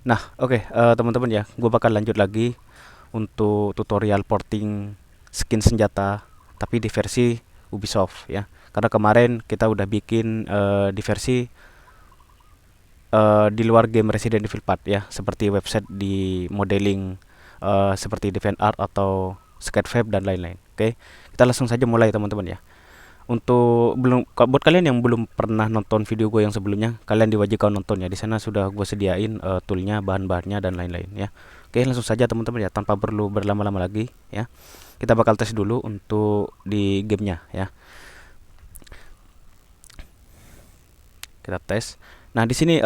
Nah, oke, teman-teman ya, gue bakal lanjut lagi untuk tutorial porting skin senjata, tapi di versi Ubisoft ya. Karena kemarin kita udah bikin di versi di luar game Resident Evil 4 ya, seperti website di modeling seperti DeviantArt atau Sketchfab dan lain-lain. Oke, kita langsung saja mulai teman-teman ya. Untuk buat kalian yang belum pernah nonton video gue yang sebelumnya, kalian diwajibkan nonton ya. Di sana sudah gue sediain toolnya, bahan-bahannya dan lain-lain ya. Oke, langsung saja teman-teman ya, tanpa perlu berlama-lama lagi ya. Kita bakal tes dulu untuk di gamenya ya. Kita tes. Nah, di sini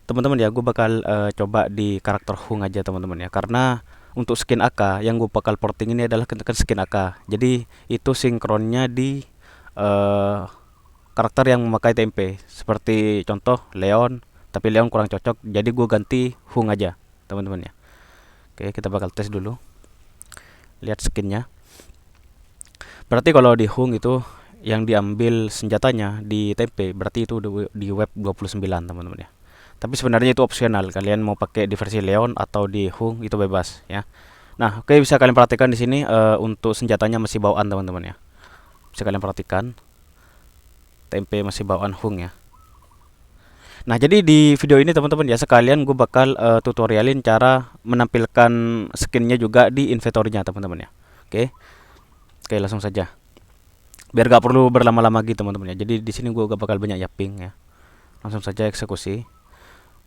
teman-teman ya, gue bakal coba di karakter Hung aja teman-teman ya. Karena untuk skin AK yang gue bakal porting ini adalah kan skin AK. Jadi itu sinkronnya di eh, karakter yang memakai TMP. Seperti contoh Leon, tapi Leon kurang cocok. Jadi gue ganti Hung aja teman-teman ya. Oke, kita bakal tes dulu. Lihat skinnya. Berarti kalau di Hung itu yang diambil senjatanya di TP, berarti itu di web 29 teman-teman ya. Tapi sebenarnya itu opsional. Kalian mau pakai di versi Leon atau di Hung itu bebas ya. Nah, oke, bisa kalian perhatikan di sini untuk senjatanya masih bawaan teman-teman ya. Bisa kalian perhatikan TMP masih bawaan Hung ya. Nah, jadi di video ini teman-teman ya, sekalian gue bakal tutorialin cara menampilkan skinnya juga di inventory-nya teman-teman ya. Oke. Oke, langsung saja. Biar gak perlu berlama-lama gitu teman-teman ya. Jadi di sini gue gak bakal banyak yaping ya. Langsung saja eksekusi.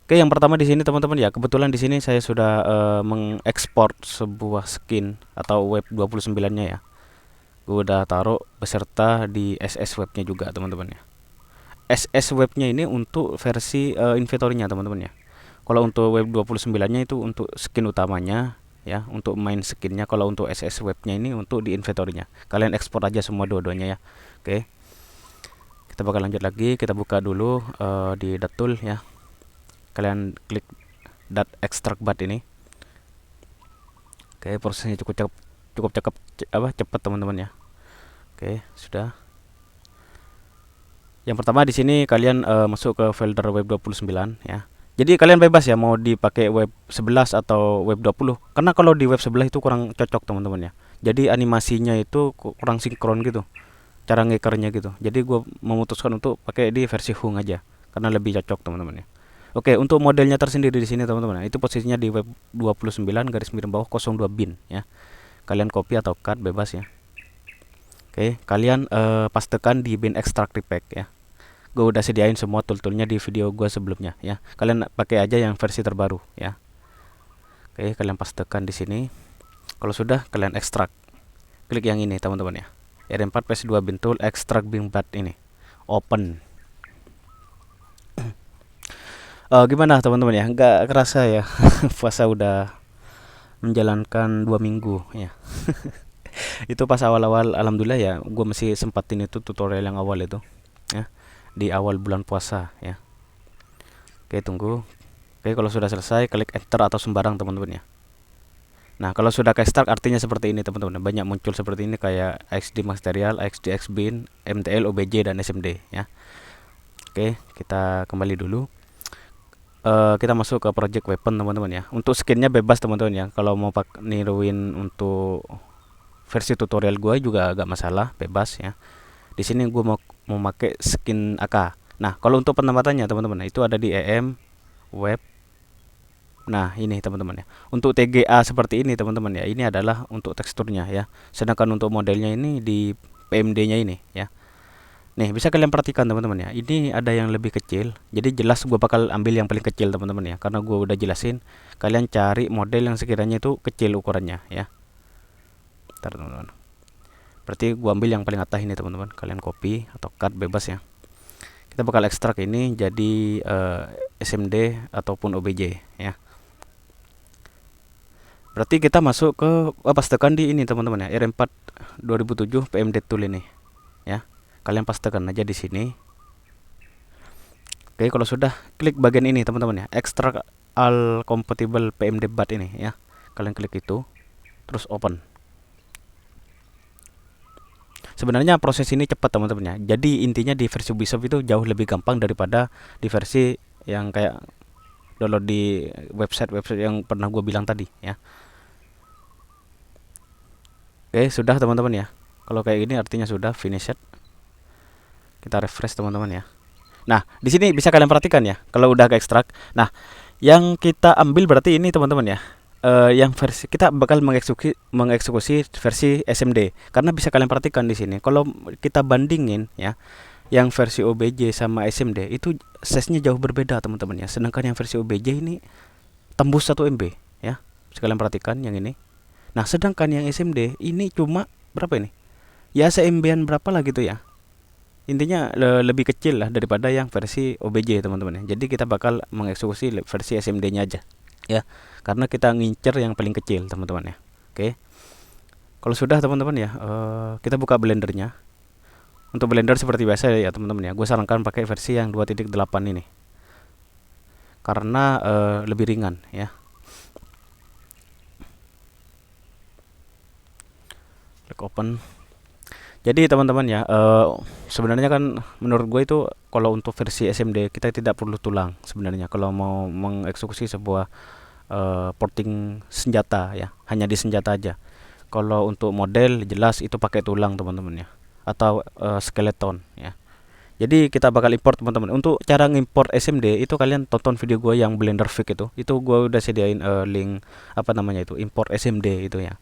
Oke, yang pertama di sini teman-teman ya, kebetulan di sini saya sudah mengekspor sebuah skin atau web 29-nya ya. Gue udah taruh beserta di SS webnya juga teman-teman ya. SS webnya ini untuk versi inventory-nya teman-teman ya. Kalau untuk web 29-nya itu untuk skin utamanya ya, untuk main skinnya. Kalau untuk SS webnya ini untuk di inventory-nya. Kalian ekspor aja semua dua-duanya ya. Oke. Kita bakal lanjut lagi, kita buka dulu di Datul ya. Kalian klik dat extract bat ini. Oke, prosesnya cukup cakep cepat teman-teman ya. Oke, sudah. Yang pertama di sini kalian masuk ke folder web 29 ya. Jadi kalian bebas ya mau dipakai web 11 atau web 20. Karena kalau di web 11 itu kurang cocok teman-teman ya. Jadi animasinya itu kurang sinkron gitu. Cara ngekernya gitu. Jadi gue memutuskan untuk pakai di versi Hung aja karena lebih cocok teman-teman ya. Oke, untuk modelnya tersendiri di sini teman-teman. Itu posisinya di web 29 garis miring bawah 02 bin ya. Kalian copy atau cut bebas ya. Oke, kalian pastekan di bin extract repack ya. Gue udah sediain semua tool-toolnya di video gue sebelumnya ya. Kalian pakai aja yang versi terbaru ya. Oke, kalian pastekan di sini. Kalau sudah, kalian ekstrak. Klik yang ini teman-teman ya. R4 PS2 bin tool extract bin bat ini. Open. Gimana teman-teman ya? Nggak kerasa ya. Puasa udah menjalankan 2 minggu ya. Itu pas awal-awal alhamdulillah ya, gue masih sempatin itu tutorial yang awal itu ya, di awal bulan puasa ya. Oke, tunggu. Oke, kalau sudah selesai klik enter atau sembarang teman-teman ya. Nah, kalau sudah ke start artinya seperti ini teman-teman. Banyak muncul seperti ini kayak XD Material, XD Xbin, MTL, OBJ dan SMD ya. Oke, kita kembali dulu. Kita masuk ke project weapon teman-teman ya. Untuk skinnya bebas teman-teman ya. Kalau mau niruin untuk versi tutorial gue juga agak masalah, bebas ya. Di sini gue mau pakai skin AK. Nah, kalau untuk penampatannya teman-teman, itu ada di EM web. Nah, ini teman-teman ya. Untuk TGA seperti ini teman-teman ya. Ini adalah untuk teksturnya ya. Sedangkan untuk modelnya ini di PMD-nya ini ya. Nih, bisa kalian perhatikan teman-teman ya. Ini ada yang lebih kecil. Jadi jelas gue bakal ambil yang paling kecil teman-teman ya. Karena gue udah jelasin, kalian cari model yang sekiranya itu kecil ukurannya ya. Bentar teman-teman. Berarti gue ambil yang paling atas ini teman-teman. Kalian copy atau cut bebas ya. Kita bakal ekstrak ini jadi SMD ataupun OBJ ya. Berarti kita masuk ke pastekan di ini teman-teman ya, R4 2007 PMD tool ini ya. Kalian pastekan aja di sini. Oke, kalau sudah klik bagian ini teman-teman ya, extract all compatible PMD bat ini ya. Kalian klik itu, terus open. Sebenarnya proses ini cepat teman-teman ya. Jadi intinya di versi Ubisoft itu jauh lebih gampang daripada di versi yang kayak download di website yang pernah gue bilang tadi ya. Oke, sudah teman-teman ya. Kalau kayak gini artinya sudah finished. Kita refresh teman-teman ya. Nah, di sini bisa kalian perhatikan ya, kalau udah ke ekstrak. Nah, yang kita ambil berarti ini teman-teman ya. Yang versi kita bakal mengeksekusi versi SMD, karena bisa kalian perhatikan di sini. Kalau kita bandingin ya, yang versi OBJ sama SMD itu size-nya jauh berbeda teman-teman ya. Sedangkan yang versi OBJ ini tembus 1 MB ya. Bisa kalian perhatikan yang ini. Nah, sedangkan yang SMD ini cuma berapa ini? Ya, se-MB-an berapa lah gitu ya. Intinya lebih kecil lah daripada yang versi OBJ teman-teman ya. Jadi kita bakal mengeksekusi versi SMD-nya aja ya, karena kita ngincer yang paling kecil teman-teman ya. Oke, kalau sudah teman-teman ya, kita buka blendernya. Untuk blender seperti biasa ya teman-teman ya, gue sarankan pakai versi yang 2.8 ini karena lebih ringan ya. Klik open. Jadi teman-teman ya, sebenarnya kan menurut gue itu kalau untuk versi SMD kita tidak perlu tulang sebenarnya kalau mau mengeksekusi sebuah porting senjata ya, hanya di senjata aja. Kalau untuk model jelas itu pakai tulang teman-teman ya, atau skeleton ya. Jadi kita bakal import teman-teman. Untuk cara ngimport SMD itu kalian tonton video gue yang Blender Fix itu gue udah sediain link apa namanya itu, import SMD itu ya,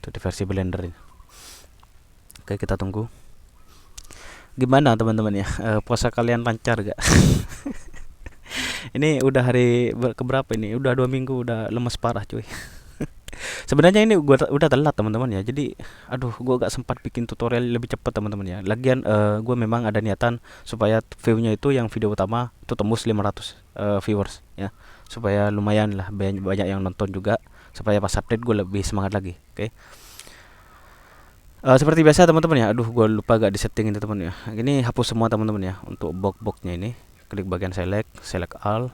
itu di versi Blender ini. Oke, kita tunggu. Gimana teman-teman ya, puasa kalian lancar gak? Ini udah hari keberapa ini? Udah 2 minggu, udah lemes parah cuy. Sebenarnya ini gua udah telat teman-teman ya. Jadi aduh, gua gak sempat bikin tutorial lebih cepat teman-teman ya. Lagian gua memang ada niatan supaya view-nya itu yang video utama itu tembus 500 viewers ya. Supaya lumayan lah banyak yang nonton juga, supaya pas update gue lebih semangat lagi. Oke. Seperti biasa teman-teman ya. Aduh, gue lupa gak disetting ini teman ya. Ini hapus semua teman-teman ya. Untuk box-boxnya ini, klik bagian select all,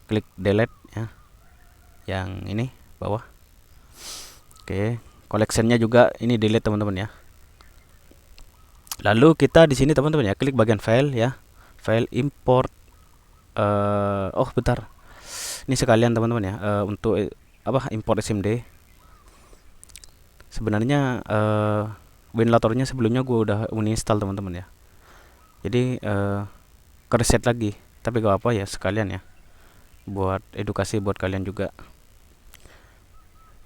klik delete ya. Yang ini bawah. Oke, collectionnya juga ini delete teman-teman ya. Lalu kita di sini teman-teman ya, klik bagian file ya. File import. Oh bentar. Ini sekalian teman-teman ya. Untuk apa, import SMD. Sebenarnya ventilatornya sebelumnya gue udah uninstall teman-teman ya. Jadi kereset lagi, tapi gak apa ya, sekalian ya, buat edukasi buat kalian juga.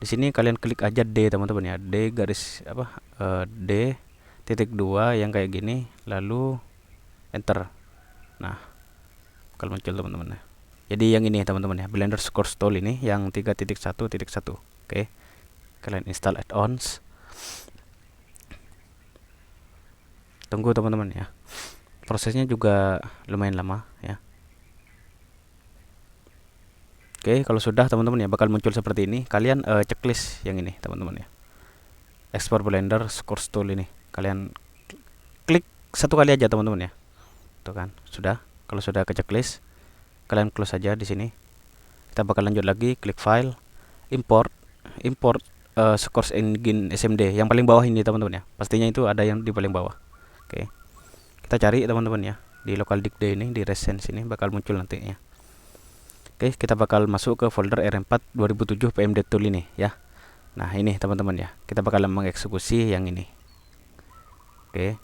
Di sini kalian klik aja D teman-teman ya, D garis apa, D titik 2 yang kayak gini, lalu enter. Nah, bakal muncul teman-teman ya. Jadi yang ini teman-teman ya, Blender Source Tool ini yang 3.1.1. Oke, kalian install add-ons. Tunggu teman-teman ya, prosesnya juga lumayan lama ya. Oke, kalau sudah teman-teman ya, bakal muncul seperti ini. Kalian checklist yang ini teman-teman ya, export Blender Source Tool ini, kalian klik satu kali aja teman-teman ya. Tuh kan, sudah. Kalau sudah ke checklist, kalian close aja di sini. Kita bakal lanjut lagi, klik file, import Source Engine SMD yang paling bawah ini teman-teman ya. Pastinya itu ada yang di paling bawah. Oke, kita cari teman-teman ya, di local disk D ini, di recent ini bakal muncul nantinya. Oke, kita bakal masuk ke folder R4 2007 PMD Tool ini ya. Nah, ini teman-teman ya, kita bakal mengeksekusi yang ini. Oke,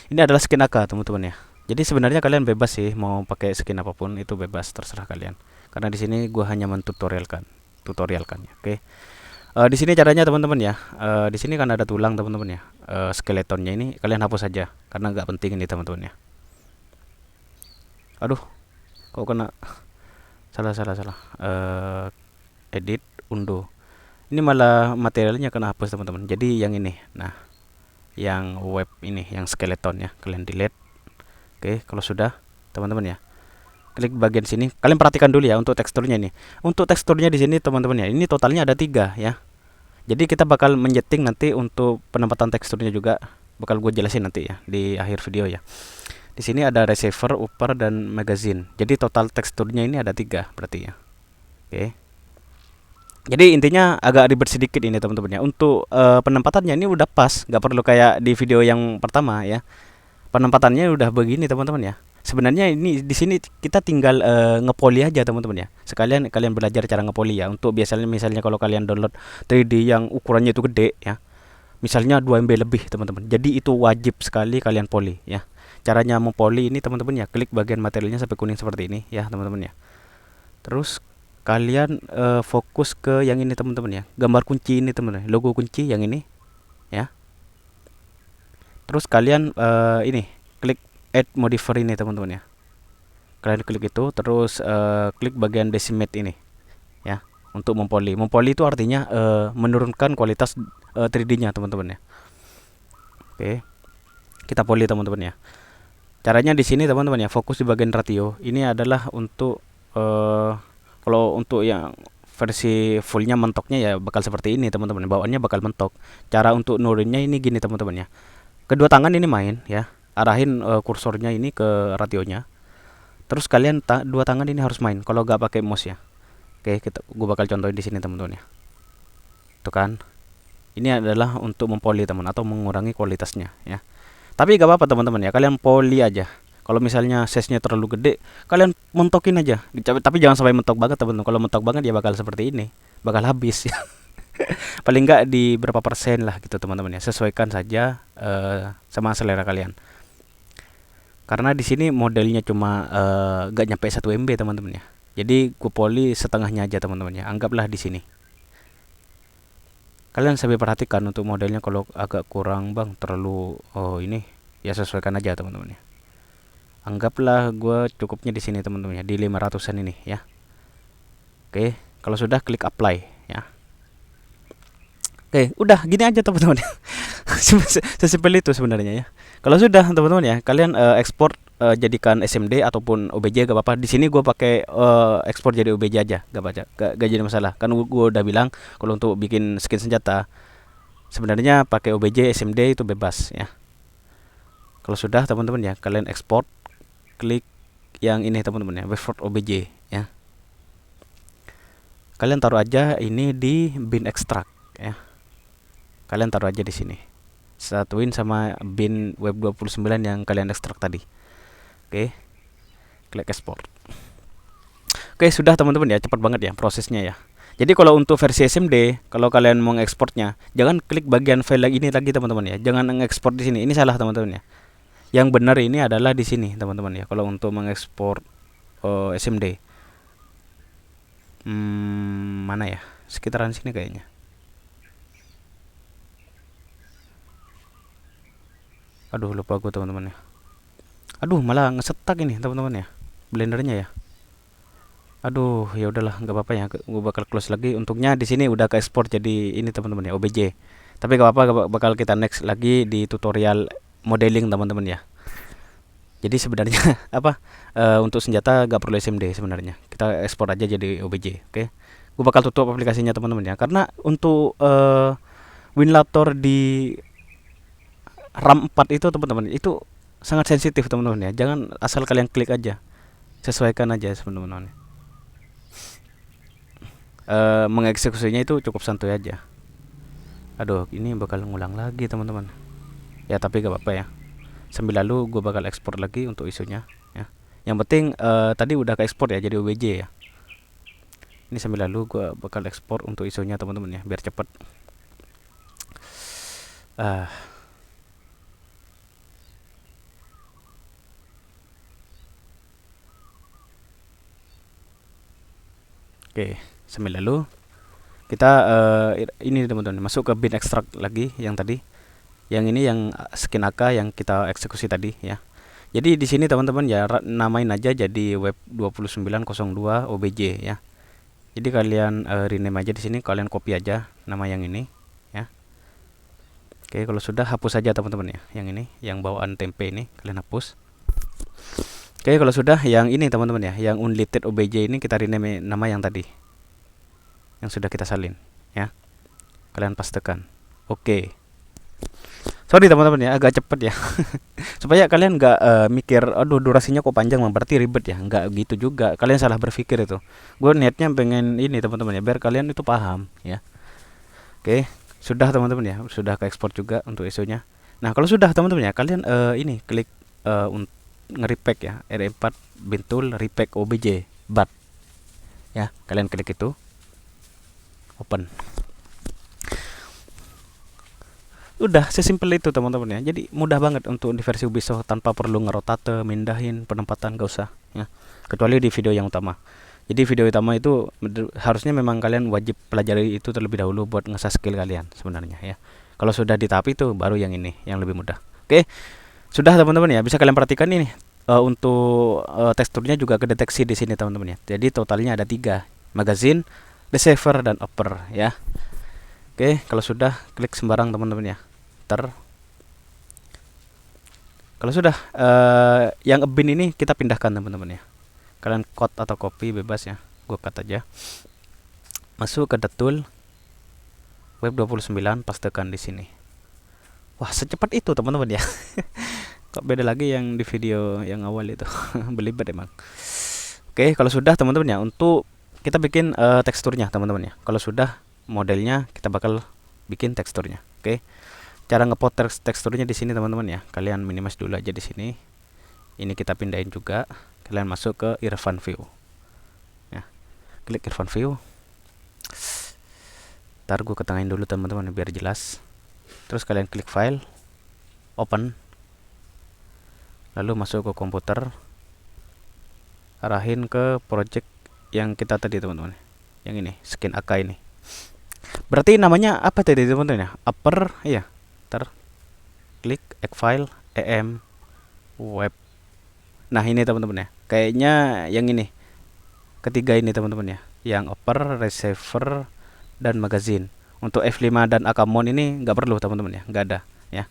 ini adalah skin AK teman-teman ya. Jadi sebenarnya kalian bebas sih mau pakai skin apapun, itu bebas, terserah kalian. Karena di sini gua hanya tutorialkan ya. Oke. Di sini caranya teman-teman ya. Di sini kan ada tulang teman-teman ya. Skeletonnya ini kalian hapus saja karena nggak penting ini teman-teman ya. Aduh, kok kena salah. Edit, undo. Ini malah materialnya kena hapus teman-teman. Jadi yang ini, nah, yang web ini, yang skeleton ya, kalian delete. Oke, kalau sudah teman-teman ya, klik bagian sini. Kalian perhatikan dulu ya untuk teksturnya ini. Untuk teksturnya di sini teman-teman ya, ini totalnya ada 3 ya. Jadi kita bakal menyeting nanti untuk penempatan teksturnya juga, bakal gue jelasin nanti ya di akhir video ya. Di sini ada receiver, upper, dan magazine. Jadi total teksturnya ini ada 3 berarti ya. Oke. Jadi intinya agak ribet sedikit ini teman-teman ya. Untuk penempatannya ini udah pas, nggak perlu kayak di video yang pertama ya. Penempatannya udah begini teman-teman ya. Sebenarnya ini di sini kita tinggal ngepoli aja teman-teman ya. Sekalian kalian belajar cara ngepoli ya. Untuk biasanya misalnya kalau kalian download 3D yang ukurannya itu gede ya. Misalnya 2 MB lebih teman-teman. Jadi itu wajib sekali kalian poli ya. Caranya mempoli ini teman-teman ya, klik bagian materialnya sampai kuning seperti ini ya teman-teman ya. Terus kalian fokus ke yang ini teman-teman ya. Gambar kunci ini teman-teman. Logo kunci yang ini ya. Terus kalian ini klik add modifier ini teman-teman ya. Kalian klik itu terus klik bagian decimate ini ya untuk mempoli. Mempoli itu artinya menurunkan kualitas 3D-nya teman-teman ya. Oke. Kita poli teman-teman ya. Caranya di sini teman-teman ya, fokus di bagian ratio. Ini adalah untuk kalau untuk yang versi fullnya mentoknya ya bakal seperti ini teman-teman. Bawaannya bakal mentok. Cara untuk nuruninnya ini gini teman-teman ya. Kedua tangan ini main ya. Arahin kursornya ini ke rationya. Terus kalian dua tangan ini harus main kalau gak pakai mouse ya. Oke, gue bakal contohin di sini teman-teman ya. Tuh kan. Ini adalah untuk mempoli teman atau mengurangi kualitasnya ya. Tapi gak apa-apa teman-teman ya, kalian poli aja. Kalau misalnya size-nya terlalu gede, kalian mentokin aja. Tapi jangan sampai mentok banget teman-teman. Kalau mentok banget ya bakal seperti ini, bakal habis ya. Paling nggak di berapa persen lah gitu teman-teman ya. Sesuaikan saja sama selera kalian. Karena di sini modelnya cuma gak nyampe 1 MB teman-teman ya. Jadi gue poli setengahnya aja teman-teman ya. Anggaplah di sini. Kalian sambil perhatikan untuk modelnya kalau agak kurang bang, terlalu ini ya sesuaikan aja teman-teman ya. Anggaplah gue cukupnya di sini teman-teman ya, di 500-an ini ya. Oke, kalau sudah klik apply ya. Oke, udah gini aja teman-teman ya. Sesimpel itu sebenarnya ya. Kalau sudah teman-teman ya, kalian ekspor jadikan SMD ataupun OBJ gak apa-apa. Di sini gue pakai ekspor jadi OBJ aja, gak jadi masalah. Kan gue udah bilang kalau untuk bikin skin senjata sebenarnya pakai OBJ SMD itu bebas ya. Kalau sudah teman-teman ya, kalian ekspor, klik yang ini teman-teman ya, Wavefront OBJ ya. Kalian taruh aja ini di bin extract ya. Kalian taruh aja di sini. Satuin sama bin web 29 yang kalian ekstrak tadi. Oke. Klik export. Oke, sudah teman-teman ya, cepat banget ya prosesnya ya. Jadi kalau untuk versi SMD, kalau kalian mau ngekspornya, jangan klik bagian file ini lagi teman-teman ya. Jangan ngekspor di sini. Ini salah teman-teman ya. Yang benar ini adalah di sini teman-teman ya. Kalau untuk mengekspor SMD. Mana ya? Sekitaran sini kayaknya. Aduh, lupa gue teman-teman ya. Aduh, malah ngesetak ini teman-teman ya. Blendernya ya. Aduh, ya udahlah, nggak apa-apa ya. Gue bakal close lagi. Untuknya di sini udah ke ekspor jadi ini teman-teman ya, OBJ. Tapi nggak apa-apa, bakal kita next lagi di tutorial modeling teman-teman ya. Jadi sebenarnya apa untuk senjata gak perlu SMD sebenarnya. Kita ekspor aja jadi OBJ, oke? Gue bakal tutup aplikasinya teman-teman ya. Karena untuk Winlator di RAM 4 itu teman-teman itu sangat sensitif teman-teman ya. Jangan asal kalian klik aja. Sesuaikan aja teman-teman. Mengeksekusinya itu cukup santuy aja. Aduh, ini bakal ngulang lagi teman-teman. Ya tapi gak apa-apa ya. Sambil lalu gue bakal ekspor lagi untuk isunya ya. Yang penting tadi udah ke ekspor ya jadi OBJ ya. Ini sambil lalu gue bakal ekspor untuk isunya teman-teman ya, biar cepet. Oke, sambil lalu kita ini teman-teman masuk ke bin extract lagi yang tadi. Yang ini yang skin AK yang kita eksekusi tadi ya. Jadi di sini teman-teman ya namain aja jadi web 2902 OBJ ya. Jadi kalian rename aja di sini, kalian copy aja nama yang ini ya. Oke, kalau sudah hapus saja teman-teman ya. Yang ini, yang bawaan tempe ini kalian hapus. Oke, kalau sudah yang ini teman-teman ya, yang unlimited OBJ ini kita rename nama yang tadi. Yang sudah kita salin ya. Kalian pastekan. Oke. Sorry teman-teman ya, agak cepet ya. Supaya kalian nggak mikir, aduh durasinya kok panjang, berarti ribet ya. Nggak gitu juga. Kalian salah berpikir itu. Gue niatnya pengen ini teman-teman ya, biar kalian itu paham ya. Oke, sudah teman-teman ya, sudah ke ekspor juga untuk isunya. Nah kalau sudah teman-teman ya, kalian ini klik nge-repack ya, RE4 bin tool repack obj bat ya. Kalian klik itu, open. Udah sesimpel itu teman-teman ya. Jadi mudah banget untuk di versi Ubisoft tanpa perlu ngerotate, mindahin penempatan, gak usah ya. Kecuali di video yang utama. Jadi video utama itu harusnya memang kalian wajib pelajari itu terlebih dahulu buat ngasah skill kalian sebenarnya ya. Kalau sudah di tahap itu baru yang ini yang lebih mudah. Oke. Sudah teman-teman ya, bisa kalian perhatikan ini untuk teksturnya juga kedeteksi di sini teman-teman ya. Jadi totalnya ada 3, magazine, receiver dan upper ya. Oke, kalau sudah klik sembarang teman-teman ya. Kalau sudah yang bin ini kita pindahkan teman-teman ya. Kalian cut atau copy bebas ya. Gue cut aja. Masuk ke the tool web 29, pastekan di sini. Wah, secepat itu teman-teman ya. Kok beda lagi yang di video yang awal itu. Belibet emang. Oke, kalau sudah teman-teman ya, untuk kita bikin teksturnya teman-teman ya. Kalau sudah modelnya kita bakal bikin teksturnya. Oke. Cara ngepot teksturnya di sini teman-teman ya. Kalian minimize dulu aja di sini. Ini kita pindahin juga. Kalian masuk ke Irfan View. Ya. Klik Irfan View. Ntar gue ketengahin dulu teman-teman biar jelas. Terus kalian klik file, open. Lalu masuk ke komputer. Arahin ke project yang kita tadi teman-teman. Yang ini, skin AK ini. Berarti namanya apa tadi teman-teman ya? Upper ya. Ntar klik add file em web. Nah, ini teman-teman ya. Kayaknya yang ini. Ketiga ini teman-teman ya. Yang upper, receiver dan magazine. Untuk F5 dan Akamon ini nggak perlu teman-teman ya, nggak ada ya.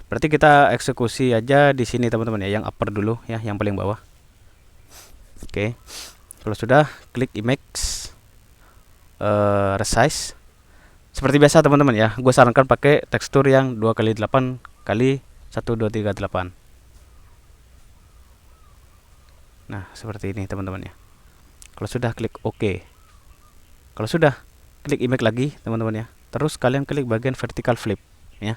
Berarti kita eksekusi aja di sini teman-teman ya, yang upper dulu ya, yang paling bawah. Oke. Kalau sudah klik image resize. Seperti biasa teman-teman ya, gue sarankan pakai tekstur yang 2x8 kali 1238. Nah, seperti ini teman-teman ya. Kalau sudah klik OK. Kalau sudah klik image lagi teman-teman ya. Terus kalian klik bagian vertical flip ya.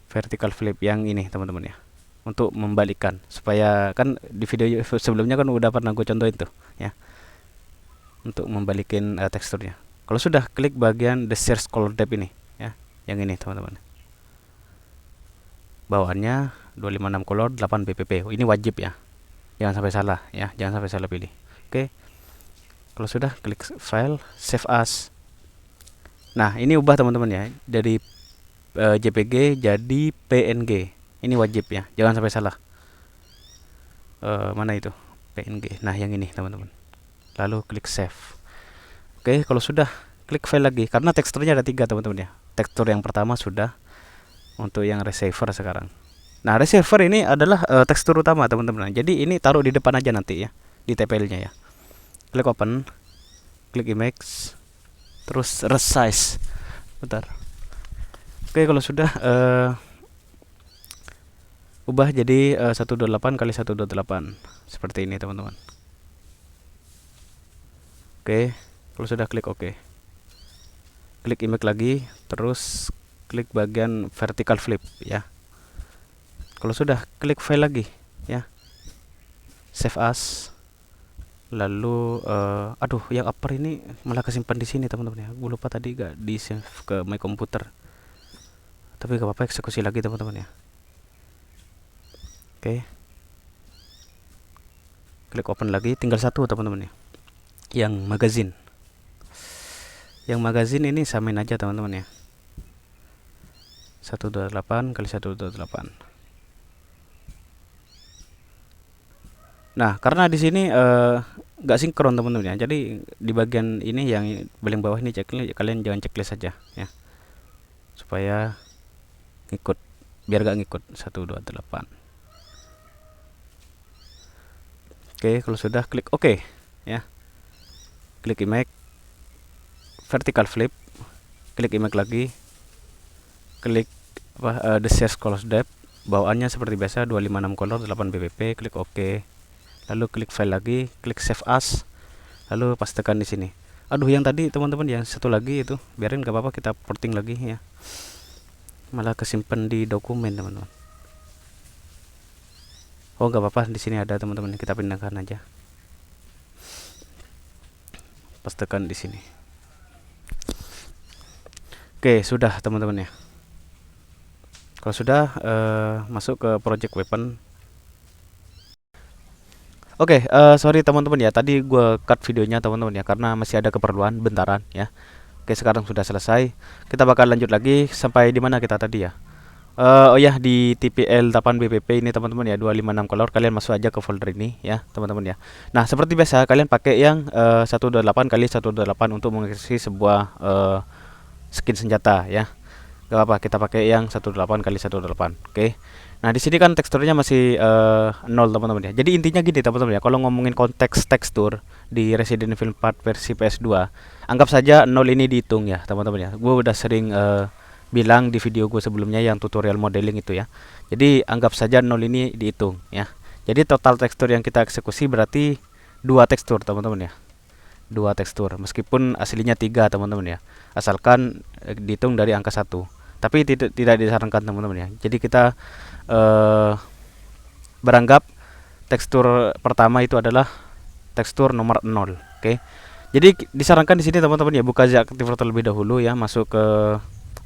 Vertical flip yang ini teman-teman ya. Untuk membalikkan supaya kan di video sebelumnya kan udah pernah gue contohin tuh ya. Untuk membalikin teksturnya. Kalau sudah klik bagian the search color depth ini ya, yang ini teman-teman. Bawaannya 256 color 8 bpp. Ini wajib ya. Jangan sampai salah ya, jangan sampai salah pilih. Oke. Kalau sudah klik file, save as. Nah, ini ubah teman-teman ya, dari JPG jadi PNG. Ini wajib ya, jangan sampai salah. Mana itu? PNG. Nah, yang ini teman-teman. Lalu klik save. Oke, kalau sudah klik file lagi, karena teksturnya ada 3 teman-teman ya. Tekstur yang pertama sudah, untuk yang receiver sekarang. Nah, receiver ini adalah tekstur utama teman-teman. Jadi ini taruh di depan aja nanti ya, di TPL-nya ya. Klik open, klik image, terus resize. Bentar. Oke, kalau sudah ubah jadi 128 kali 128 seperti ini teman-teman. Oke. Kalau sudah klik OK. Klik image lagi, terus klik bagian vertical flip ya. Kalau sudah klik file lagi ya. Save as. Lalu aduh, yang upper ini malah kesimpan di sini teman-teman ya. Gue lupa tadi gak di save ke my computer. Tapi gak apa-apa, eksekusi lagi teman-teman ya. Oke. Klik open lagi, tinggal satu teman-teman ya. Yang magazine. Yang magazine ini samain aja teman-teman ya. 128 kali 128. Nah, karena di sini nggak sinkron teman-teman ya. Jadi di bagian ini yang paling bawah ini checklist, kalian jangan checklist saja ya. Supaya ngikut, biar gak ngikut 128. Oke, kalau sudah klik OK ya. Klik image, vertical flip, klik image lagi, klik the search color depth, bawaannya seperti biasa 256 color 8 bpp, klik OK. Lalu klik file lagi, klik save as, lalu pastekan di sini. Aduh, yang tadi teman-teman yang satu lagi itu biarin, gak apa-apa, kita porting lagi ya. Malah kesimpan di dokumen teman-teman. Oh, nggak apa-apa, di sini ada teman-teman, kita pindahkan aja. Pas tekan di sini. Oke, sudah teman-teman ya. Kalau sudah, masuk ke project weapon. Oke, sorry teman-teman ya, tadi gue cut videonya teman-teman ya, karena masih ada keperluan bentaran ya. Oke, sekarang sudah selesai. Kita bakal lanjut lagi sampai di mana kita tadi ya. Oh ya, di TPL 8 BPP ini teman-teman ya, 256 color. Kalian masuk aja ke folder ini ya teman-teman ya. Nah, seperti biasa kalian pakai yang 128 kali 128 untuk mengisi sebuah skin senjata ya. Gak apa, kita pakai yang 18 kali 18. Oke. Nah, di sini kan teksturnya masih 0 teman-teman ya. Jadi intinya gini teman-teman ya, kalau ngomongin konteks tekstur di Resident Evil 4 versi PS2, anggap saja 0 ini dihitung ya teman-teman ya. Gue udah sering bilang di video gue sebelumnya yang tutorial modeling itu ya. Jadi anggap saja 0 ini dihitung ya. Jadi total tekstur yang kita eksekusi berarti 2 tekstur teman-teman ya. 2 tekstur, meskipun aslinya 3 teman-teman ya. Asalkan dihitung dari angka 1. Tapi tidak disarankan teman-teman ya. Jadi kita beranggap tekstur pertama itu adalah tekstur nomor 0. Oke. Jadi disarankan di sini teman-teman ya, buka Zaktiver terlebih dahulu ya, masuk ke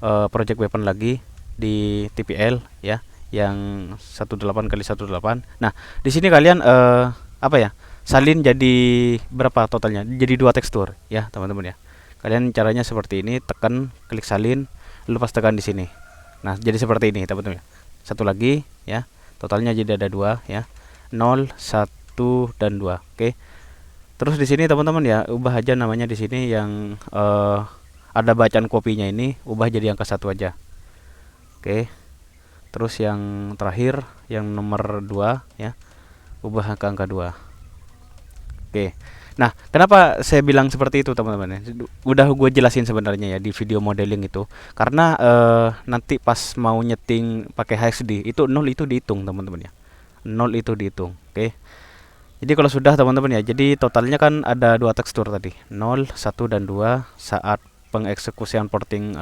project weapon lagi di TPL ya, yang 18 kali 18. Nah, di sini kalian apa ya? Salin jadi berapa totalnya? Jadi 2 tekstur ya, teman-teman ya. Kalian caranya seperti ini, tekan klik salin, lalu pas tekan di sini. Nah, jadi seperti ini, teman-teman ya. Satu lagi ya. Totalnya jadi ada 2 ya. 0, 1 dan 2. Oke. Terus di sini teman-teman ya, ubah aja namanya di sini yang ada bacaan kopinya ini, ubah jadi angka 1 aja. Oke. Terus yang terakhir yang nomor 2 ya, ubah ke angka 2. Oke. Nah, kenapa saya bilang seperti itu teman-teman ya? Udah gue jelasin sebenarnya ya di video modeling itu. Karena nanti pas mau nyeting pakai HXD itu 0 itu dihitung teman-teman ya. 0 itu dihitung. Oke. Jadi kalau sudah teman-teman ya, jadi totalnya kan ada 2 tekstur tadi, 0, 1 dan 2 saat pengeksekusian porting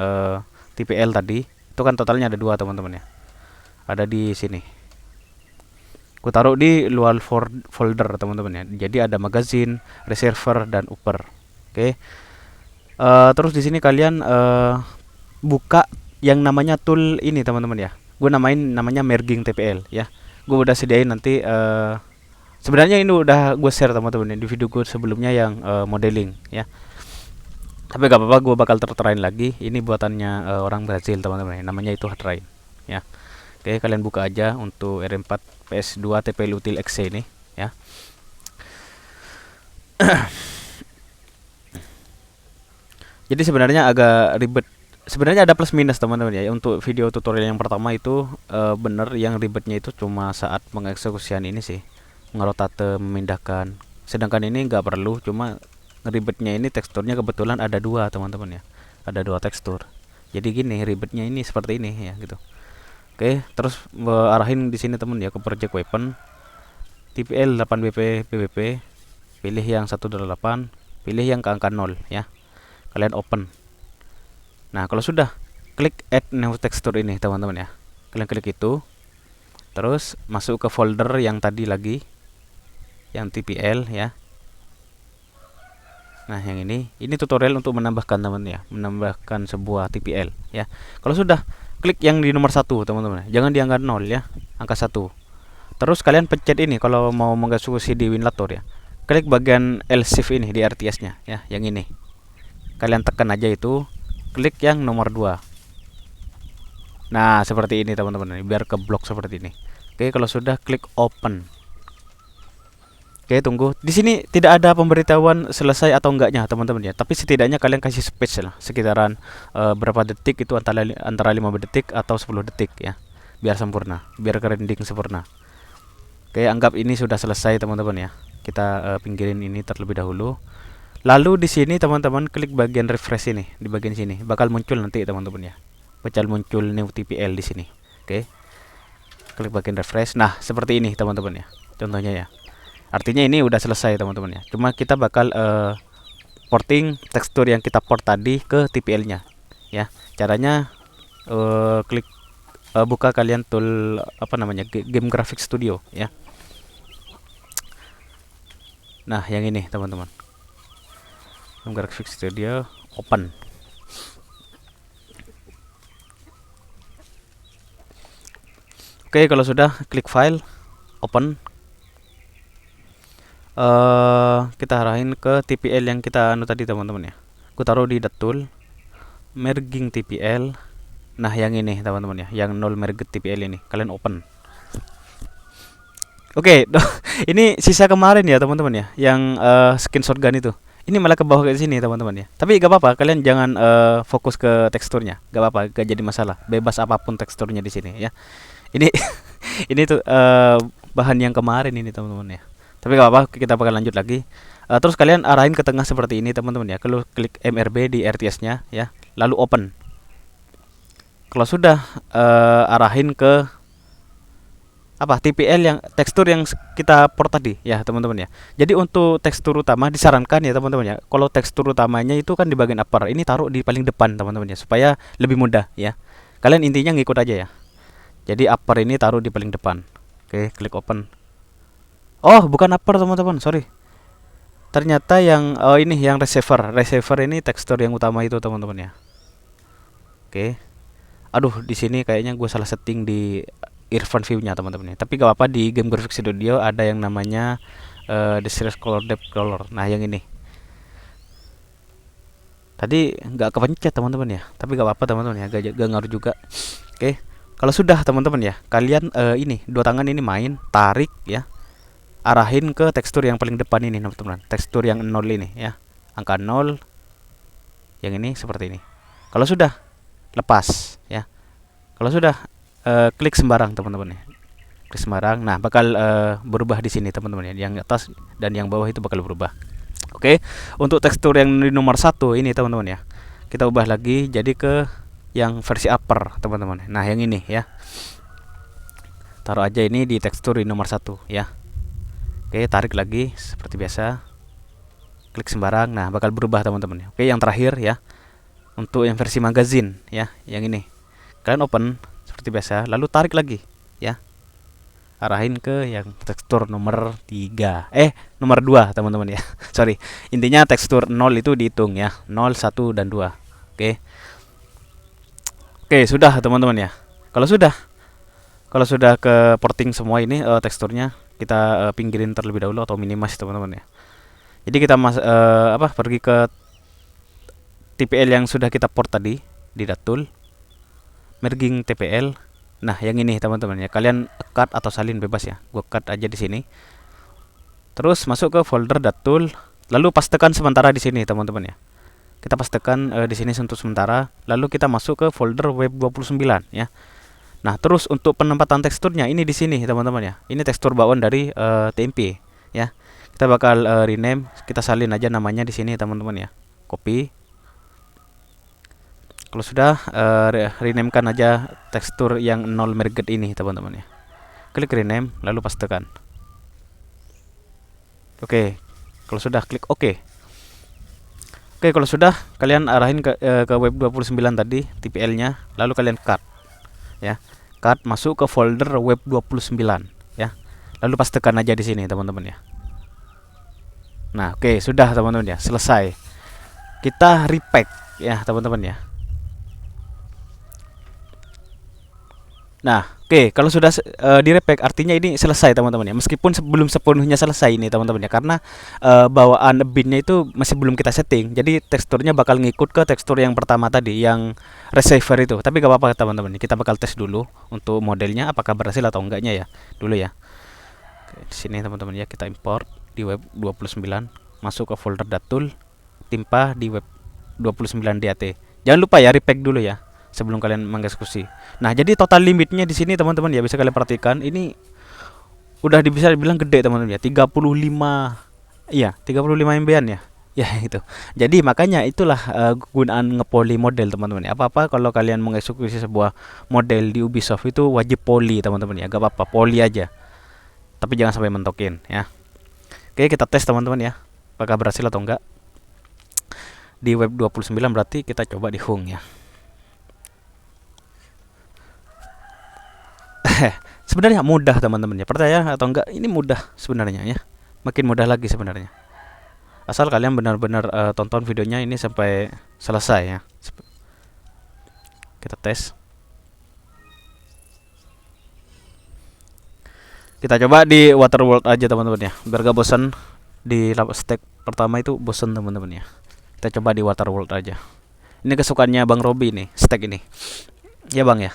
TPL tadi. Itu kan totalnya ada 2 teman-teman ya. Ada di sini. Ku taruh di luar folder teman-teman ya. Jadi ada magazine, reservoir dan upper. Oke. Terus di sini kalian buka yang namanya tool ini teman-teman ya. Gue namanya merging TPL ya. Gue udah sediain nanti sebenarnya ini udah gue share teman-teman ya, di video gue sebelumnya yang modeling ya. Tapi gak apa-apa, gue bakal terterain lagi. Ini buatannya orang Brazil teman-teman ya. Namanya itu Hardtrain ya. Oke, kalian buka aja untuk R4 PS2 TPL Util XC ini ya. Jadi sebenarnya agak ribet. Sebenarnya ada plus minus teman-teman ya. Untuk video tutorial yang pertama itu bener, yang ribetnya itu cuma saat pengeksekusian ini sih, ngerotate, memindahkan. Sedangkan ini nggak perlu, cuma ribetnya ini teksturnya kebetulan ada 2 teman-teman ya. Ada 2 tekstur. Jadi gini ribetnya ini seperti ini ya gitu. Oke, terus arahin di sini teman ya ke project weapon TPL 8BP PBP, pilih yang 128, pilih yang ke angka 0 ya. Kalian open. Nah, kalau sudah klik add new texture ini teman-teman ya. Kalian klik itu. Terus masuk ke folder yang tadi lagi, yang TPL ya. Nah, yang ini tutorial untuk menambahkan teman ya, menambahkan sebuah TPL ya. Kalau sudah, klik yang di nomor 1 teman-teman, jangan di angka 0 ya, angka 1. Terus kalian pencet ini kalau mau mengeksekusi di Winlator ya. Klik bagian L-shift ini di RTS nya ya, yang ini. Kalian tekan aja itu, klik yang nomor 2. Nah, seperti ini teman-teman, biar keblok seperti ini. Oke, kalau sudah klik open. Oke, tunggu. Di sini tidak ada pemberitahuan selesai atau enggaknya teman-teman ya. Tapi setidaknya kalian kasih space lah, sekitaran berapa detik itu, antara 5 detik atau 10 detik ya. Biar sempurna, biar rending sempurna. Oke, anggap ini sudah selesai teman-teman ya. Kita pinggirin ini terlebih dahulu. Lalu di sini teman-teman klik bagian refresh ini, di bagian sini bakal muncul nanti teman-teman ya. Bakal muncul new TPL di sini. Oke. Klik bagian refresh. Nah, seperti ini teman-teman ya. Contohnya ya. Artinya ini udah selesai teman-teman ya. Cuma kita bakal porting tekstur yang kita port tadi ke TPL-nya ya. Caranya klik buka kalian tool apa namanya, Game Graphics Studio ya. Nah, yang ini teman-teman. Game Graphics Studio open. Oke, kalau sudah klik file, open. Kita arahin ke TPL yang kita anu tadi teman-teman ya. Aku taruh di Datul, merging TPL. Nah, yang ini teman-teman ya, yang 0 merge TPL ini, kalian open. Oke, ini sisa kemarin ya teman-teman ya, yang skin shotgun itu. Ini malah ke bawah ke sini teman-teman ya. Tapi gak apa-apa, kalian jangan fokus ke teksturnya. Gak apa-apa, gak jadi masalah. Bebas apapun teksturnya di sini ya. Ini ini tuh bahan yang kemarin ini teman-teman ya. Tapi gak apa-apa, kita bakal lanjut lagi. Terus kalian arahin ke tengah seperti ini teman-teman ya. Kalau klik MRB di RTS-nya ya, lalu open. Kalau sudah arahin ke apa TPL yang tekstur yang kita port tadi ya teman-teman ya. Jadi untuk tekstur utama disarankan ya teman-teman ya. Kalau tekstur utamanya itu kan di bagian upper, ini taruh di paling depan teman-teman ya supaya lebih mudah ya. Kalian intinya ngikut aja ya. Jadi upper ini taruh di paling depan. Oke, klik open. Oh, bukan upper teman-teman, sorry. Ternyata yang ini yang receiver. Receiver ini tekstur yang utama itu teman-teman ya. Oke. Aduh, di sini kayaknya gue salah setting di earphone view-nya teman-teman ya. Tapi gak apa-apa, di Game Graphics Studio ada yang namanya the series color depth color. Nah, yang ini. Tadi nggak kepencet teman-teman ya. Tapi gak apa-apa teman-teman ya, gak ngaruh juga. Oke. Kalau sudah teman-teman ya, kalian ini dua tangan ini main, tarik ya. Arahin ke tekstur yang paling depan ini teman-teman. Tekstur yang 0 ini ya. Angka 0. Yang ini seperti ini. Kalau sudah lepas ya. Kalau sudah klik sembarang teman-teman ya. Klik sembarang. Nah, bakal berubah di sini teman-teman ya. Yang atas dan yang bawah itu bakal berubah. Oke. Untuk tekstur yang di nomor 1 ini teman-teman ya. Kita ubah lagi jadi ke yang versi upper teman-teman. Nah, yang ini ya. Taruh aja ini di tekstur di nomor 1 ya. Oke, tarik lagi seperti biasa. Klik sembarang. Nah, bakal berubah teman-teman. Oke, yang terakhir ya. Untuk yang versi magazine ya, yang ini. Kalian open seperti biasa, lalu tarik lagi ya. Arahin ke yang tekstur nomor 3. Nomor 2 teman-teman ya. Sorry. Intinya tekstur 0 itu dihitung ya. 0, 1 dan 2. Oke. Oke, sudah teman-teman ya. Kalau sudah ke porting semua ini teksturnya, kita pinggirin terlebih dahulu atau minimize teman-teman ya. Jadi kita pergi ke TPL yang sudah kita port tadi di Datul, merging TPL. Nah, yang ini teman-teman ya, kalian cut atau salin bebas ya. Gua cut aja di sini. Terus masuk ke folder Datul, lalu pastekan sementara di sini teman-teman ya. Kita pastekan di sini untuk sementara, lalu kita masuk ke folder web 29 ya. Nah, terus untuk penempatan teksturnya ini di sini teman-teman ya. Ini tekstur bawaan dari TMP ya. Kita bakal rename, kita salin aja namanya di sini teman-teman ya. Copy. Kalau sudah renamekan aja tekstur yang 0 merget ini teman-teman ya. Klik rename lalu pastekan. Oke. Kalau sudah klik oke. Oke, kalau sudah kalian arahin ke web 29 tadi TPL-nya, lalu kalian cut ya. Cut masuk ke folder web 29 ya. Lalu pastekan aja di sini teman-teman ya. Nah, oke, sudah teman-teman ya, selesai. Kita repack ya teman-teman ya. Nah, oke, kalau sudah di repack artinya ini selesai teman-teman ya. Meskipun belum sepenuhnya selesai ini teman-teman ya, karena bawaan binnya itu masih belum kita setting. Jadi teksturnya bakal ngikut ke tekstur yang pertama tadi, yang receiver itu. Tapi gak apa-apa teman-teman, kita bakal tes dulu untuk modelnya apakah berhasil atau enggaknya ya. Dulu ya. Oke, di sini teman-teman ya, kita import di web 29, masuk ke folder Datul, timpa di web 29 DAT. Jangan lupa ya repack dulu ya sebelum kalian mengeksekusi. Nah, jadi total limitnya di sini teman-teman ya, bisa kalian perhatikan ini udah bisa dibilang gede teman-teman ya, 35. Iya, 35 MB-an ya. Ya itu. Jadi makanya itulah gunaan ngepoly model teman-teman ya. Apa-apa kalau kalian mengeksekusi sebuah model di Ubisoft itu wajib poly teman-teman ya. Gak apa-apa, poly aja. Tapi jangan sampai mentokin ya. Oke, kita tes teman-teman ya. Apakah berhasil atau enggak. Di web 29 berarti kita coba di Hung ya. Sebenarnya mudah teman-teman ya, percaya atau enggak ini mudah sebenarnya ya. makin mudah lagi sebenarnya. Asal kalian benar-benar tonton videonya ini sampai selesai ya. Kita tes. Kita coba di Waterworld aja teman-teman ya, biar gak bosan. Di step pertama itu bosan teman-teman ya. Kita coba di Waterworld aja. Ini kesukaannya Bang Robi nih, stack ini. Ya Bang ya.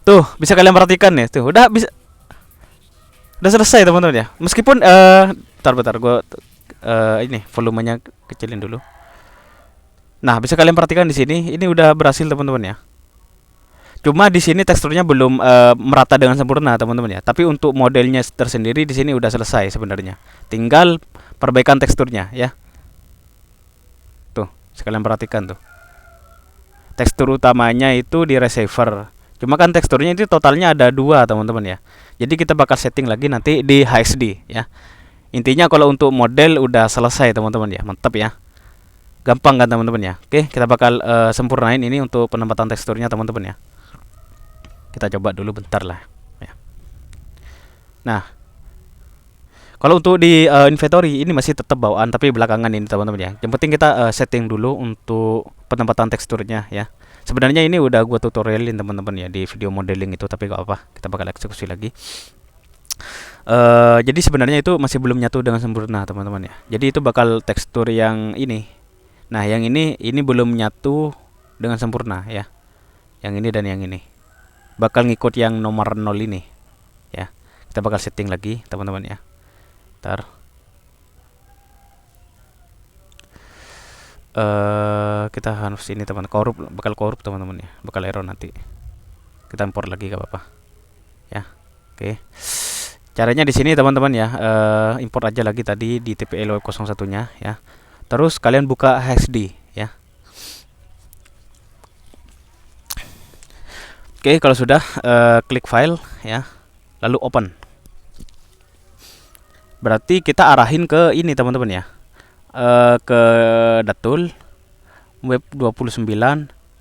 Tuh, bisa kalian perhatikan nih, tuh udah bisa, udah selesai teman-teman ya. Meskipun bentar gue ini volumenya kecilin dulu. Nah, bisa kalian perhatikan di sini, ini udah berhasil teman-teman ya. Cuma di sini teksturnya belum merata dengan sempurna teman-teman ya. Tapi untuk modelnya tersendiri di sini udah selesai sebenarnya. Tinggal perbaikan teksturnya ya. Tuh, sekalian perhatikan tuh. Tekstur utamanya itu di receiver. Cuma kan teksturnya itu totalnya ada 2 teman-teman ya. Jadi kita bakal setting lagi nanti di HSD ya. Intinya kalau untuk model udah selesai teman-teman ya. Mantap ya. Gampang kan teman-teman ya. Oke, kita bakal sempurnain ini untuk penempatan teksturnya teman-teman ya. Kita coba dulu bentar lah ya. Nah, kalau untuk di inventory ini masih tetap bawaan tapi belakangan ini teman-teman ya. Yang penting kita setting dulu untuk penempatan teksturnya ya. Sebenarnya ini udah gua tutorialin teman-teman ya di video modeling itu, tapi gak apa, kita bakal eksekusi lagi. Jadi sebenarnya itu masih belum nyatu dengan sempurna teman-teman ya. Jadi itu bakal tekstur yang ini. Nah, yang ini belum nyatu dengan sempurna ya. Yang ini dan yang ini bakal ngikut yang nomor 0 ini ya. Kita bakal setting lagi teman-teman ya. Ntar kita harus ini teman, bakal korup teman-teman ya, bakal error nanti. Kita import lagi gak apa-apa ya. Oke, caranya di sini teman-teman ya, import aja lagi tadi di TPL web 01 nya ya. Terus kalian buka HSD ya. Oke, kalau sudah klik file ya, lalu open. Berarti kita arahin ke ini teman-teman ya, ke Datul web 29.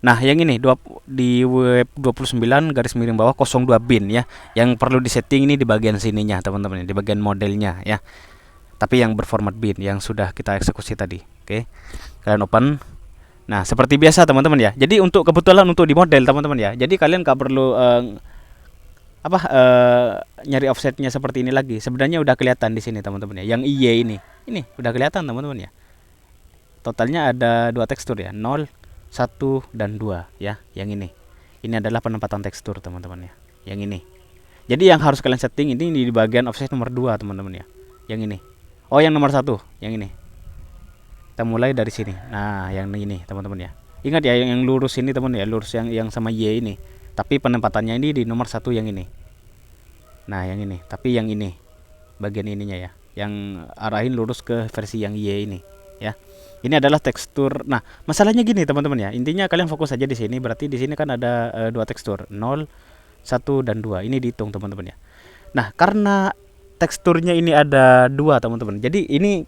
Nah, yang ini di web 29 garis miring bawah 02 bin ya. Yang perlu disetting ini di bagian sininya teman-teman, di bagian modelnya ya. Tapi yang berformat bin yang sudah kita eksekusi tadi. Oke, kalian open. Nah, seperti biasa teman-teman ya. Jadi untuk kebetulan untuk di model teman-teman ya. Jadi kalian gak perlu nyari offsetnya seperti ini lagi. Sebenarnya udah kelihatan di sini teman-teman ya. Yang IY ini udah kelihatan teman-teman ya. Totalnya ada 2 tekstur ya, 0, 1 dan 2 ya. Yang ini. Ini adalah penempatan tekstur teman-teman ya. Yang ini. Jadi yang harus kalian setting ini di bagian offset nomor 2 teman-teman ya. Yang ini. Oh, yang nomor 1, yang ini. Kita mulai dari sini. Nah, yang ini teman-teman ya. Ingat ya, yang lurus ini teman ya, lurus yang sama Y ini. Tapi penempatannya ini di nomor 1 yang ini. Nah, yang ini. Tapi yang ini bagian ininya ya, yang arahin lurus ke versi yang Y ini ya. Ini adalah tekstur. Nah, masalahnya gini teman-teman ya. Intinya kalian fokus aja di sini. Berarti di sini kan ada 2 tekstur, 0, 1 dan 2. Ini dihitung teman-teman ya. Nah, karena teksturnya ini ada 2 teman-teman. Jadi ini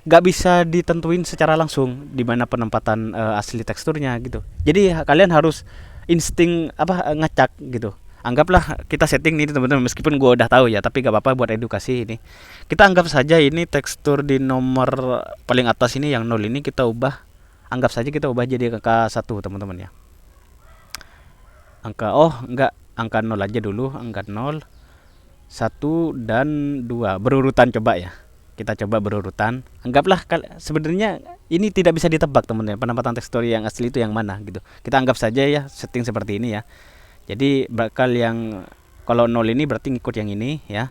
nggak bisa ditentuin secara langsung di mana penempatan asli teksturnya gitu. Jadi kalian harus insting ngacak gitu. Anggaplah kita setting ini teman-teman, meskipun gua udah tahu ya, tapi gak apa-apa buat edukasi ini. Kita anggap saja ini tekstur di nomor paling atas ini yang 0 ini kita ubah, anggap saja kita ubah jadi angka 1 teman-teman ya. Angka 0 aja dulu, angka 0, 1 dan 2 berurutan coba ya. Kita coba berurutan. Anggaplah sebenarnya ini tidak bisa ditebak teman-teman, penempatan tekstur yang asli itu yang mana gitu. Kita anggap saja ya setting seperti ini ya. Jadi bakal yang kalau 0 ini berarti ngikut yang ini ya.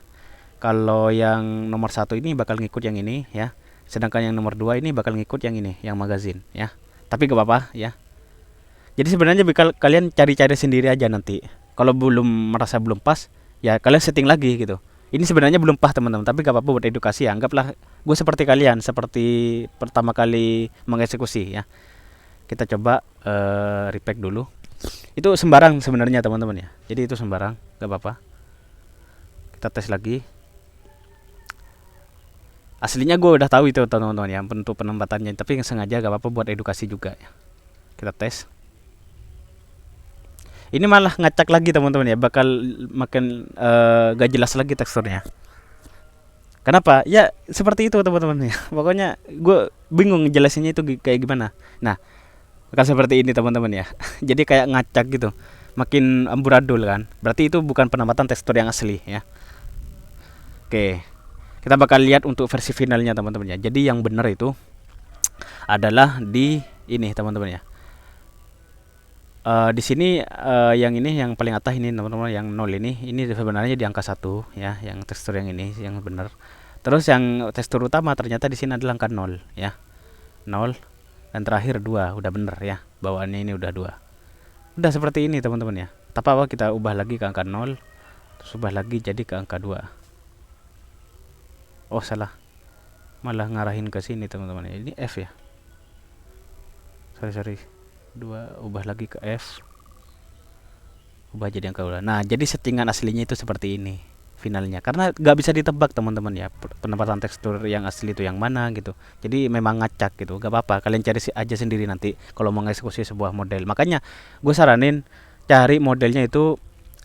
Kalau yang nomor 1 ini bakal ngikut yang ini ya. Sedangkan yang nomor 2 ini bakal ngikut yang ini, yang magazin ya. Tapi gak apa-apa ya. Jadi sebenarnya bakal kalian cari-cari sendiri aja nanti. Kalau merasa belum pas, ya kalian setting lagi gitu. Ini sebenarnya belum pas teman-teman, tapi gak apa-apa buat edukasi ya. Anggaplah gue seperti kalian, seperti pertama kali mengeksekusi ya. Kita coba repack dulu. Itu sembarang sebenarnya teman-teman ya. Jadi itu sembarang, gak apa-apa. Kita tes lagi. Aslinya gue udah tahu itu teman-teman ya, untuk penempatannya, tapi sengaja gak apa-apa buat edukasi juga ya. Kita tes. Ini malah ngacak lagi teman-teman ya, bakal makin gak jelas lagi teksturnya. Kenapa? Ya seperti itu teman-teman ya. Pokoknya gue bingung jelasinnya itu kayak gimana. Nah, bakal seperti ini teman-teman ya. Jadi kayak ngacak gitu. Makin amburadul kan. Berarti itu bukan penempatan tekstur yang asli ya. Oke. Kita bakal lihat untuk versi finalnya teman-teman ya. Jadi yang benar itu adalah di ini teman-teman ya. Di sini yang ini yang paling atas ini teman-teman, yang nol ini sebenarnya di angka satu ya, yang tekstur yang ini yang benar. Terus yang tekstur utama ternyata di sini adalah angka nol ya. Nol dan terakhir 2 udah bener ya. Bawaannya ini udah 2. Udah seperti ini teman-teman ya. Tapi apa kita ubah lagi ke angka nol, terus ubah lagi jadi ke angka 2. Oh, salah. Malah ngarahin ke sini teman-teman ya. Ini F ya. Sorry. 2 ubah lagi ke F. Ubah jadi angka 2. Nah, jadi settingan aslinya itu seperti ini finalnya, karena nggak bisa ditebak teman-teman ya, penempatan tekstur yang asli itu yang mana gitu. Jadi memang ngacak gitu, nggak apa-apa, kalian cari aja sendiri nanti kalau mau ngeksekusi sebuah model. Makanya gue saranin cari modelnya itu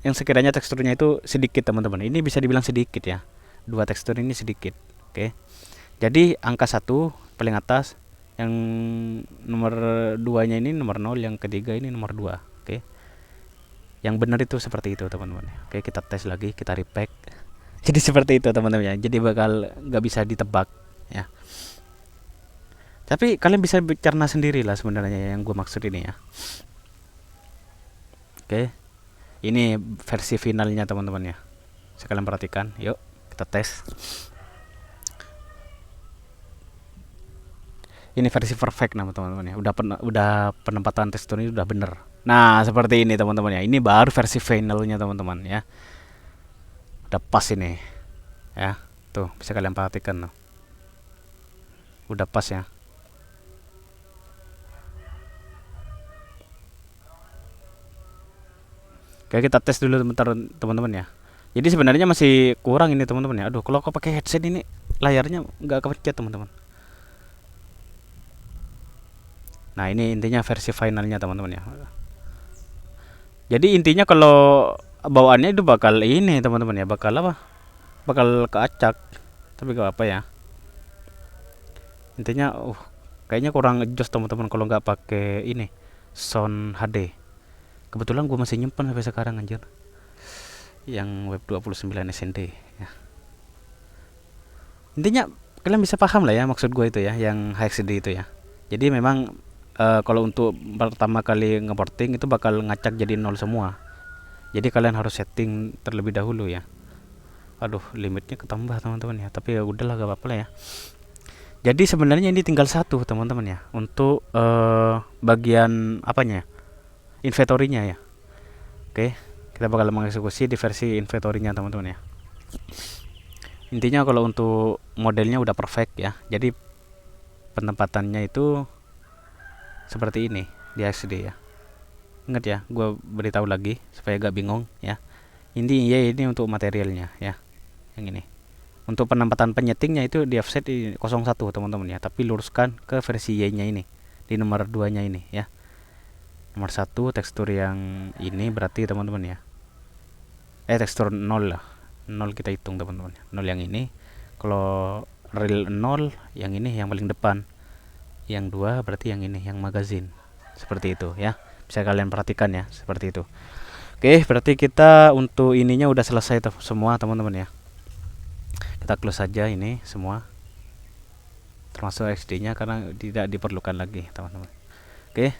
yang sekiranya teksturnya itu sedikit teman-teman. Ini bisa dibilang sedikit ya, 2 tekstur ini sedikit. Oke, jadi angka 1 paling atas, yang nomor 2 nya ini nomor 0, yang ketiga ini nomor 2. Oke, yang benar itu seperti itu teman-teman. Oke, kita tes lagi, kita repack. Jadi seperti itu teman-teman ya, jadi bakal nggak bisa ditebak ya. Tapi kalian bisa bicara sendiri lah sebenarnya yang gue maksud ini ya. Oke, ini versi finalnya teman-teman ya, sekalian perhatikan. Yuk kita tes. Ini versi perfect nah teman-teman ya, udah penempatan tekstur ini udah bener. Nah seperti ini teman-teman ya, ini baru versi finalnya teman-teman ya, udah pas ini ya. Tuh bisa kalian perhatikan tuh, udah pas ya. Oke, kita tes dulu bentar teman-teman ya. Jadi sebenarnya masih kurang ini teman-teman ya. Aduh, kalau aku pakai headset ini layarnya nggak kepencet teman-teman. Nah ini intinya versi finalnya teman-teman ya. Jadi intinya kalau bawaannya itu bakal ini teman-teman ya, bakal apa? Bakal keacak. Tapi gak apa ya. Intinya kayaknya kurang jos teman-teman kalau nggak pakai ini sound HD. Kebetulan gue masih nyimpen sampai sekarang anjir. Yang web 29 SND ya. Intinya kalian bisa paham lah ya maksud gue itu ya, yang HD itu ya. Jadi memang kalau untuk pertama kali ngeporting itu bakal ngacak jadi nol semua. Jadi kalian harus setting terlebih dahulu ya. Aduh, limitnya ketambah teman-teman ya. Tapi ya udahlah gak apa-apa lah ya. Jadi sebenarnya ini tinggal satu teman-teman ya, untuk bagian apanya? Inventory-nya ya. Oke, kita bakal mengeksekusi di versi inventory-nya teman-teman ya. Intinya kalau untuk modelnya udah perfect ya. Jadi penempatannya itu seperti ini di HD ya. Ingat ya, gue beritahu lagi supaya gak bingung ya. Ini untuk materialnya ya, yang ini. Untuk penempatan penyetingnya itu di offset di 01 teman-teman ya, tapi luruskan ke versi Y-nya ini, di nomor 2-nya ini ya. Nomor 1 tekstur yang ini berarti teman-teman ya. Tekstur 0 lah. 0 kita hitung teman-teman. 0 yang ini. Kalau real 0 yang ini yang paling depan. Yang 2 berarti yang ini, yang magazine. Seperti itu ya. Bisa kalian perhatikan ya, seperti itu. Oke, berarti kita untuk ininya udah selesai semua teman-teman ya. Kita close saja ini semua, termasuk XD nya karena tidak diperlukan lagi teman-teman. Oke,